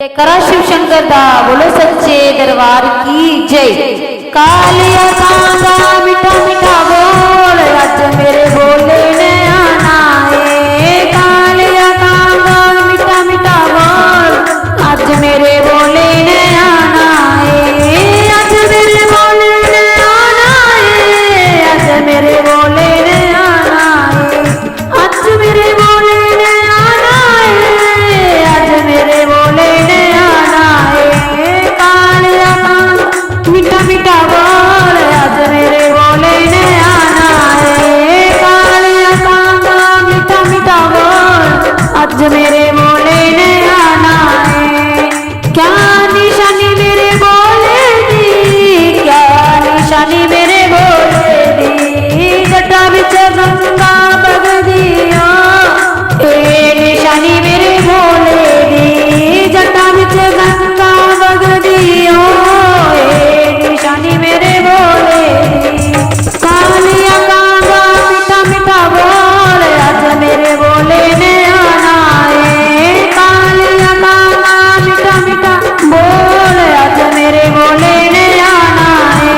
करा शिव शंकर दा बोलो सच्चे दरबार की जय। कालिया कांदा मीठा मीठा बोल अज मेरे बोले ने आना है। कालिया कांदा मीठा मीठा बोल अज मेरे बोले ने आना है। अज मेरे बोले ने आना है। अज मेरे बोले ने आना है। अज मेरे बोले ने आना है। अज मेरे बोले ने आना है। कालिया कांदा मीठा मीठा बोल अज मेरे बोले ने आना है। कालिया कांदा मीठा मीठा बोल अज मेरे बोले ने आना है। क्या निशानी मेरे बोले दी, क्या निशानी मेरे बोले दी। जटा बिच गंगा बगदिया ए निशानी मेरे बोले दी। जटा बिच गंगा बगदिया ए निशानी मेरे बोले दी। कालिया कांदा मीठा मीठा बोल अज मेरे बोले ने आना है। कालिया कांदा मीठा मीठा बोल अज मेरे बोले ने आना है।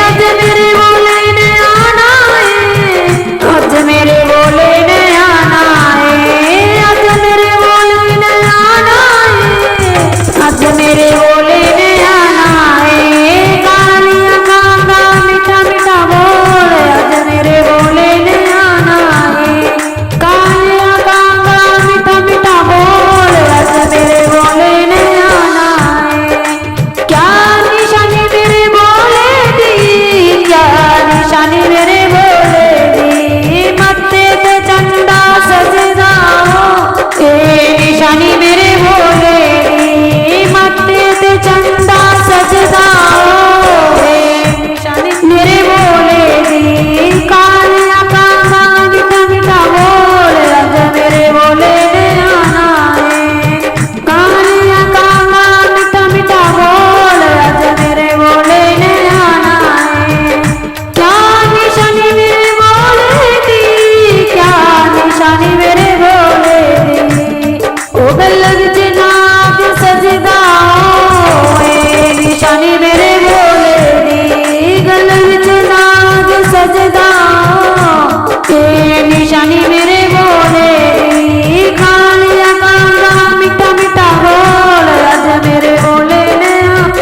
अज मेरे बोले ने आना है। अज मेरे बोले ने आना है। अज मेरे बोले ने आना है। अज मेरे बोले ने आना है। कालिया कांदा मीठा मीठा बोल अज मेरे बोले ने आना है। कालिया कांदा मीठा मीठा बोल अज मेरे बोले ने आना है। क्या निशानी मेरे बोले दी, क्या निशानी मेरे बोले दी। मत्थे ते चंदा सजदा हो ए निशानी मेरे बोले दी। मत्थे ते चंदा सजदा हो ए निशानी मेरे बोले दी। कालिया कांदा मीठा मीठा बोल अज मेरे बोले ने आना है। कालिया कांदा मीठा मीठा बोल अज मेरे बोले ने आना है। क्या निशानी मेरे बोले दी, क्या निशानी मेरे बोले दी। ओ गल विच नाग सजदा हो ए निशानी मेरे बोले दी। गल विच नाग सजदा हो ए निशानी मेरे बोले दी। कालिया कांदा मीठा मीठा बोल अज मेरे बोले ने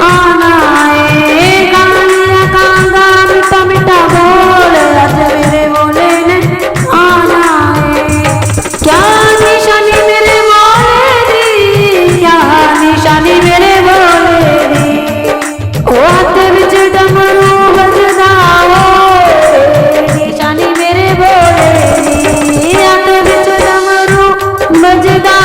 आना है। कालिया कांदा मीठा मीठा बोल अज मेरे बोले ने आना है। क्या निशानी मेरे बोले दी, क्या निशानी मेरे बोले दी। ओ हाथ विच डमरू बजदा हो ए निशानी मेरे बोले दी। हाथ विच डमरू बजदा